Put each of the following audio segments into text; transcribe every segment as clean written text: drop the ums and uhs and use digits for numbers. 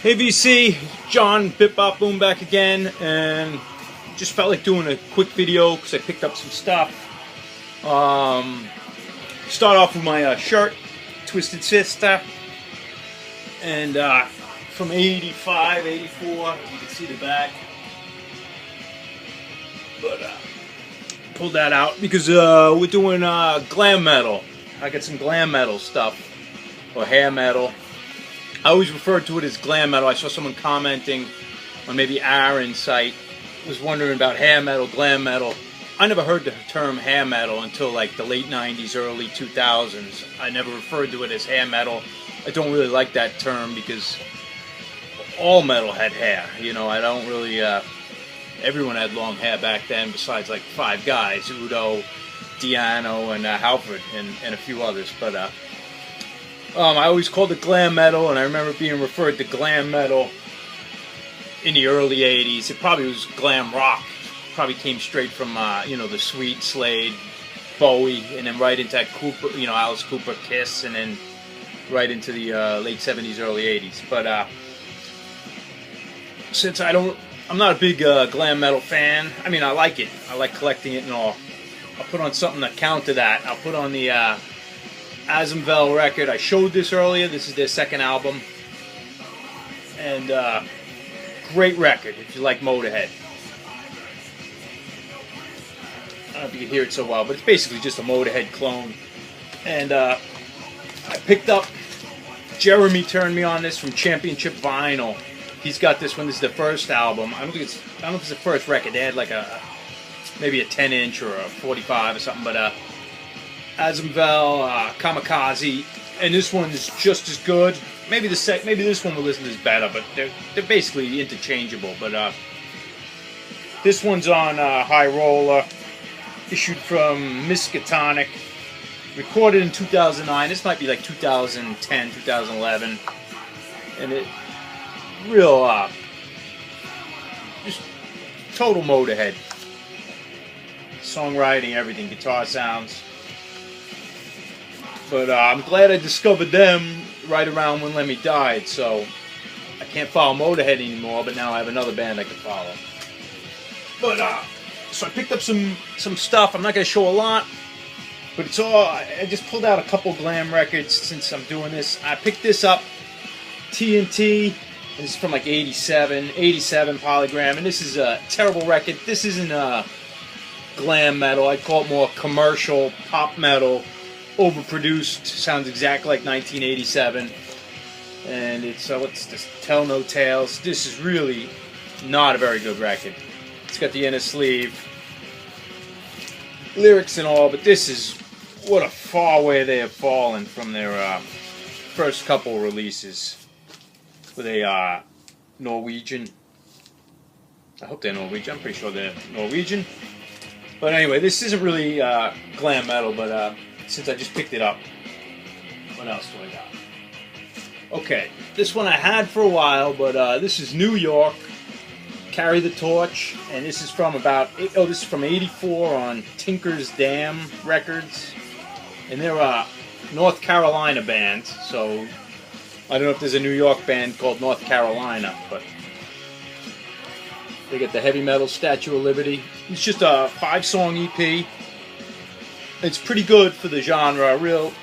Hey VC, John Bipbopboom back again, and just felt like doing a quick video because I picked up some stuff. Start off with my shirt, Twisted Sister, and from 85, 84, you can see the back. But pulled that out because we're doing glam metal. I got some glam metal stuff, or hair metal. I always referred to it as glam metal. I saw someone commenting on maybe Aaron's site, was wondering about hair metal, glam metal. I never heard the term hair metal until like the late 90s, early 2000s. I never referred to it as hair metal. I don't really like that term because all metal had hair. You know, I don't really, everyone had long hair back then besides like 5 guys, Udo, Diano, and Halford, and a few others. But I always called it glam metal, and I remember being referred to glam metal in the early 80s. It probably was glam rock. Probably came straight from, you know, the Sweet, Slade, Bowie, and then right into Cooper, you know, Alice Cooper, Kiss, and then right into the late 70s, early 80s. But since I'm not a big glam metal fan. I mean, I like it. I like collecting it and all. I'll put on something to counter that. I'll put on the ozembel record. I showed this earlier. This is their second album, and great record if you like Motorhead. I don't know if you can hear it so well, but it's basically just a Motorhead clone. And I picked up, Jeremy turned me on this from Championship Vinyl. He's got this one. This is the first album. I don't know if it's the first record. They had like maybe a 10-inch or a 45 or something, but ozembel, Kamikaze, and this one's just as good. Maybe this one we'll listen to is better, but they're basically interchangeable. But this one's on High Roller, issued from Miskatonic, recorded in 2009. This might be like 2010, 2011, and it real just total Motorhead songwriting, everything, guitar sounds. But I'm glad I discovered them right around when Lemmy died, so I can't follow Motorhead anymore, but now I have another band I can follow. But, so I picked up some stuff. I'm not going to show a lot, but it's all, I just pulled out a couple glam records since I'm doing this. I picked this up, TNT, and it's from like 87 Polygram, and this is a terrible record. This isn't glam metal. I'd call it more commercial pop metal. Overproduced, sounds exactly like 1987, and it's what's this? Tell No Tales. This is really not a very good record. It's got the inner sleeve, lyrics and all, but this is what a far way they have fallen from their first couple releases. Were they Norwegian? I hope they're Norwegian. I'm pretty sure they're Norwegian. But anyway, this isn't really glam metal, but since I just picked it up, what else do I got? Okay, this one I had for a while, but this is New York, Carry the Torch, and this is from this is from 84 on Tinker's Dam Records, and they're a North Carolina band, so I don't know if there's a New York band called North Carolina, but they get the heavy metal Statue of Liberty. It's just a 5-song EP. It's pretty good for the genre, real,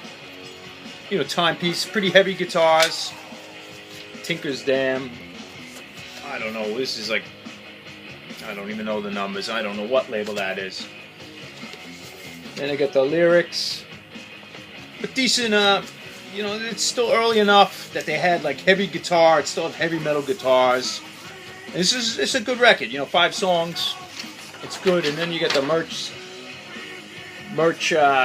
you know, timepiece, pretty heavy guitars. Tinker's Dam. I don't know, this is like, I don't even know the numbers. I don't know what label that is. Then I got the lyrics. But decent, you know, it's still early enough that they had like heavy guitar. It still have heavy metal guitars. And it's a good record, you know, 5 songs. It's good, and then you get the merch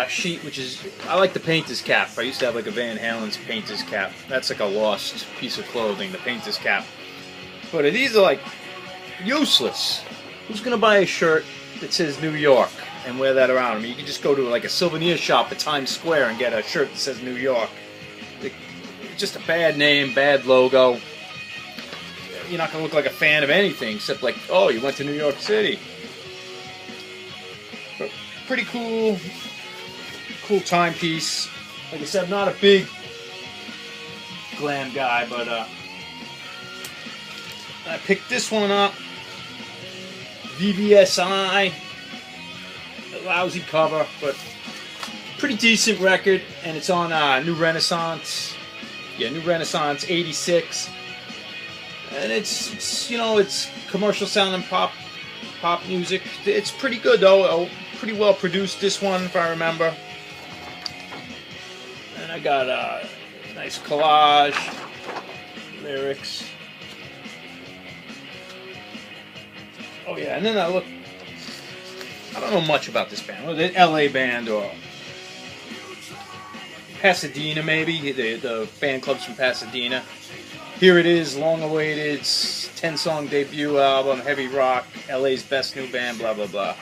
sheet, which is, I like the painter's cap. I used to have like a Van Halen's painter's cap. That's like a lost piece of clothing, the painter's cap. But these are like useless. Who's gonna buy a shirt that says New York and wear that around? I mean, you can just go to like a souvenir shop at Times Square and get a shirt that says New York. It's just a bad name, bad logo. You're not gonna look like a fan of anything except like, oh, you went to New York City. But pretty cool timepiece. Like I said, I'm not a big glam guy, but I picked this one up. VVSI. A lousy cover, but pretty decent record. And it's on New Renaissance. Yeah, New Renaissance 86. And it's you know, it's commercial sounding pop music. It's pretty good though. Pretty well produced, this one, if I remember. And I got a nice collage, lyrics. Oh yeah, and then I don't know much about this band. Was it LA band or Pasadena maybe? The fan club's from Pasadena. Here it is, long-awaited 10-song debut album, heavy rock, LA's best new band, blah blah blah.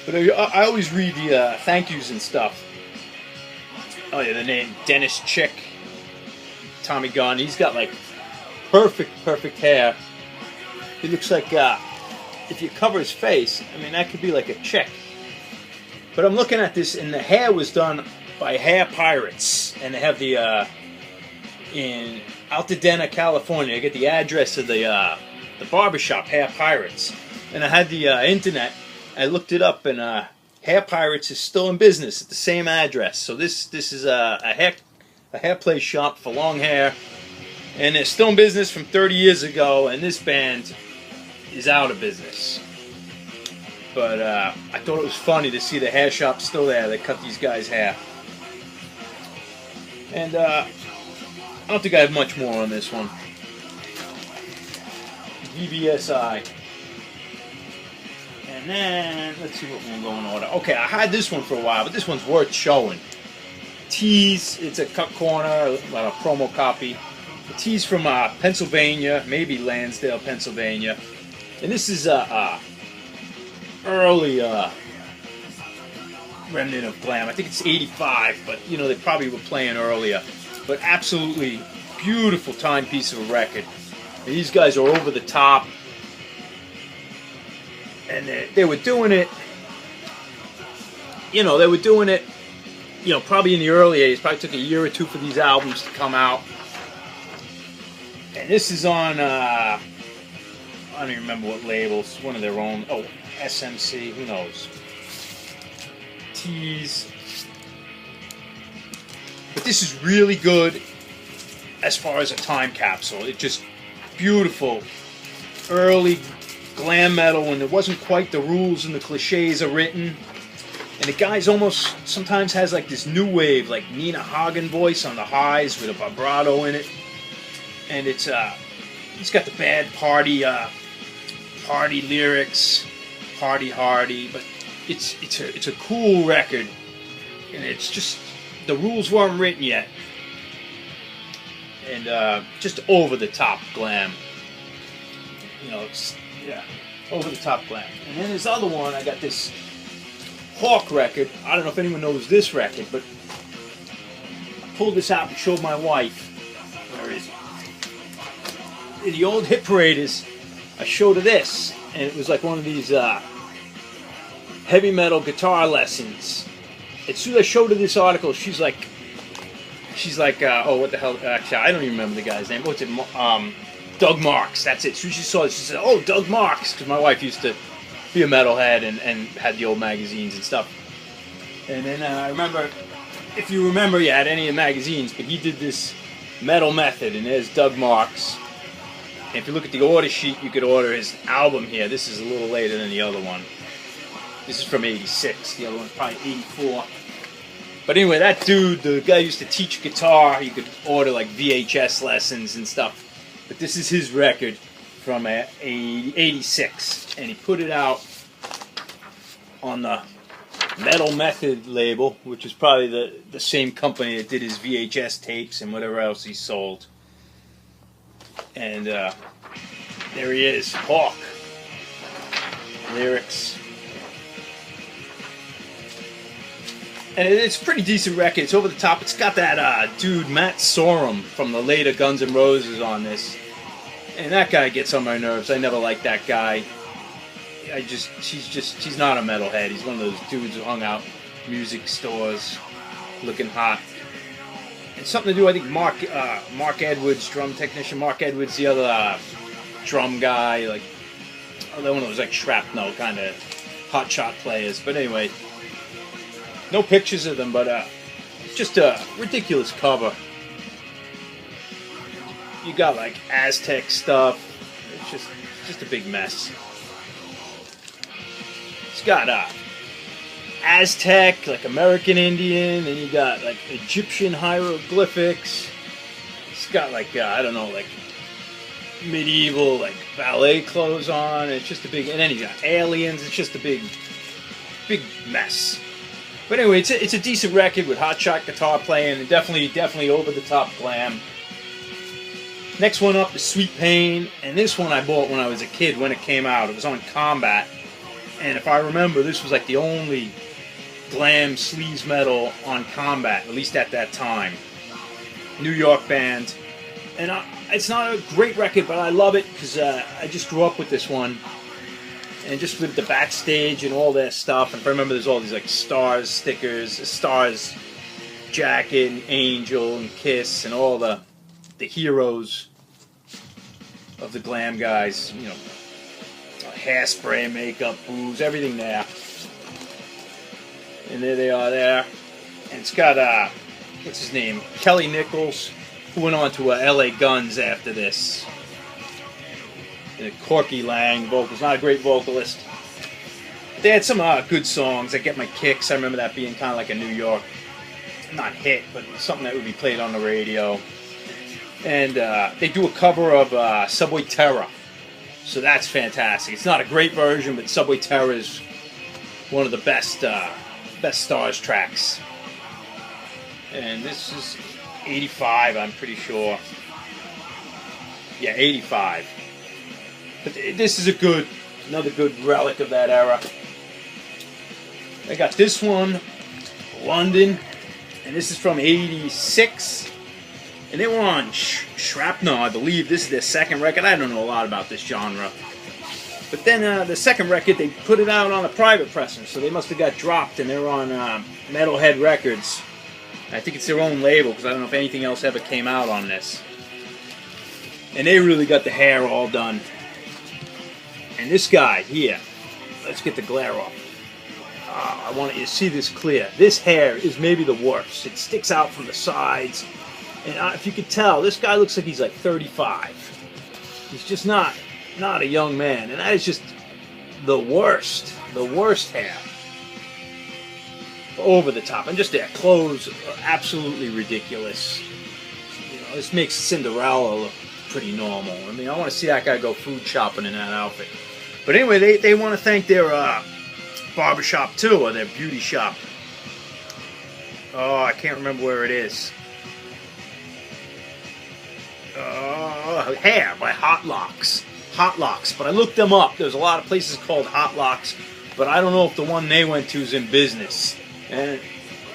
But I always read the thank yous and stuff. Oh yeah, the name Dennis Chick, Tommy Gunn. He's got like perfect hair. He looks like if you cover his face, I mean that could be like a chick. But I'm looking at this, and the hair was done by Hair Pirates, and they have the in Altadena, California. I get the address of the barbershop, Hair Pirates, and I had the internet. I looked it up, and Hair Pirates is still in business at the same address. So this is a hair play shop for long hair, and they're still in business from 30 years ago. And this band is out of business. But I thought it was funny to see the hair shop still there. They cut these guys' hair, and I don't think I have much more on this one. VVSI. And then, let's see what we'll go in order. Okay, I had this one for a while, but this one's worth showing. Tease, it's a cut corner, a promo copy. The Tease from Pennsylvania, maybe Lansdale, Pennsylvania. And this is early remnant of glam. I think it's 85, but you know, they probably were playing earlier. But absolutely beautiful timepiece of a record. And these guys are over the top. And they were doing it, you know, probably in the early 80s. Probably took a year or two for these albums to come out. And this is on, I don't even remember what labels, one of their own. Oh, SMC, who knows. Tease. But this is really good as far as a time capsule. It's just beautiful, early glam metal when there wasn't quite the rules and the cliches are written. And the guy's almost sometimes has like this new wave, like Nina Hagen voice on the highs with a vibrato in it. And it's he's got the bad party lyrics, party hardy, but it's a cool record, and it's just the rules weren't written yet, and just over the top glam, you know, yeah, over the top glam. And then this other one, I got this Hawk record. I don't know if anyone knows this record, but I pulled this out and showed my wife. Where is it? In the old hit paraders, I showed her this, and it was like one of these heavy metal guitar lessons. As soon as I showed her this article, she's like, oh, what the hell? Actually, I don't even remember the guy's name. What's it? Doug Marks. That's it. So she saw it. She said, "Oh, Doug Marks," because my wife used to be a metalhead and had the old magazines and stuff. And then I remember, if you remember, you had any of the magazines, but he did this Metal Method, and there's Doug Marks. And if you look at the order sheet, you could order his album here. This is a little later than the other one. This is from 86. The other one's probably 84. But anyway, that dude, the guy used to teach guitar. You could order like VHS lessons and stuff. But this is his record from 86. And he put it out on the Metal Method label, which is probably the same company that did his VHS tapes and whatever else he sold. And there he is, Hawk. Lyrics. And it's a pretty decent record. It's over the top. It's got that dude Matt Sorum from the later Guns N' Roses on this. And that guy gets on my nerves. I never liked that guy. He's not a metalhead. He's one of those dudes who hung out music stores looking hot. It's something to do, I think, Mark Edwards, drum technician, Mark Edwards, the other drum guy, like, they're one of those, like, shrapnel kind of hotshot players. But anyway, no pictures of them, but it's just a ridiculous cover. You got, like, Aztec stuff. It's just a big mess. It's got Aztec, like American Indian, and you got like Egyptian hieroglyphics. It's got like I don't know, like medieval like ballet clothes on. It's just a big, and then you got aliens. It's just a big mess. But anyway, it's a decent record with hotshot guitar playing and definitely over the top glam. Next one up is Sweet Pain, and this one I bought when I was a kid when it came out. It was on Combat, and if I remember, this was like the only glam sleaze metal on Combat, at least at that time. New York band. And it's not a great record, but I love it because I just grew up with this one. And just with the backstage and all that stuff. And if I remember, there's all these like Stars stickers, Stars jacket, and Angel, and Kiss, and all the heroes of the glam guys. You know, hairspray, makeup, booze, everything there. And there they are there. And it's got, what's his name? Kelly Nichols, who went on to LA Guns after this. And Corky Lang, vocals, not a great vocalist. But they had some good songs that Get My Kicks. I remember that being kind of like a New York, not hit, but something that would be played on the radio. And they do a cover of Subway Terror. So that's fantastic. It's not a great version, but Subway Terror is one of the best Stars tracks. And this is 85, I'm pretty sure. Yeah, 85. But this is another good relic of that era. I got this one, London, and this is from 86. And they were on Shrapnel, I believe. This is their second record. I don't know a lot about this genre. But then the second record, they put it out on a private pressing, so they must have got dropped, and they're on Metalhead Records. I think it's their own label, because I don't know if anything else ever came out on this. And they really got the hair all done. And this guy here, let's get the glare off. I want you to see this clear. This hair is maybe the worst. It sticks out from the sides. And if you could tell, this guy looks like he's like 35. He's just not a young man, and that is just the worst hair. Over the top, and just their clothes are absolutely ridiculous. You know, this makes Cinderella look pretty normal. I mean, I want to see that guy go food shopping in that outfit. But anyway, they want to thank their barbershop too, or their beauty shop. Oh, I can't remember where it is. Hair by Hot Locks. Hot Locks, but I looked them up. There's a lot of places called Hot Locks, but I don't know if the one they went to is in business. And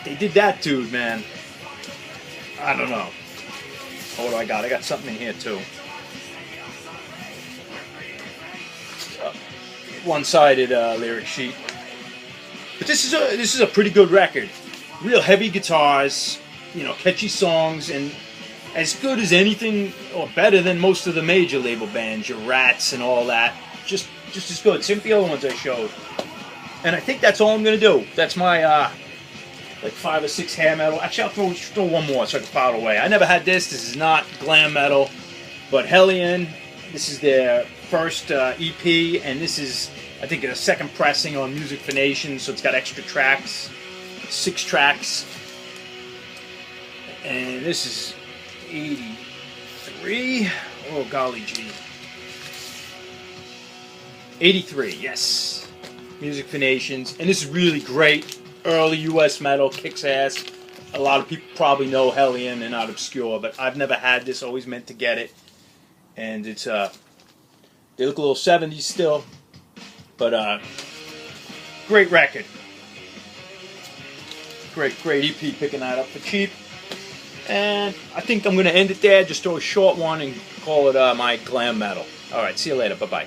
they did that, dude, man. I don't know. Oh, what do I got? I got something in here too. One-sided lyric sheet. But this is a pretty good record. Real heavy guitars, you know, catchy songs, and as good as anything, or better than most of the major label bands, your Rats and all that. Just as good. Same with the other ones I showed. And I think that's all I'm going to do. That's my, like 5 or 6 hair metal. Actually, I'll throw one more so I can file it away. I never had this. This is not glam metal. But Hellion, this is their first EP, and this is, I think, a second pressing on Music for Nations, so it's got extra tracks. 6 tracks. And this is 83. Oh, golly gee. 83, yes. Music for Nations. And this is really great. Early U.S. metal, kicks ass. A lot of people probably know Hellion, they're not obscure, but I've never had this, always meant to get it. And it's, they look a little 70s still. But, great record. Great EP, picking that up for cheap. And I think I'm going to end it there, just throw a short one and call it my glam metal. Alright, see you later, bye-bye.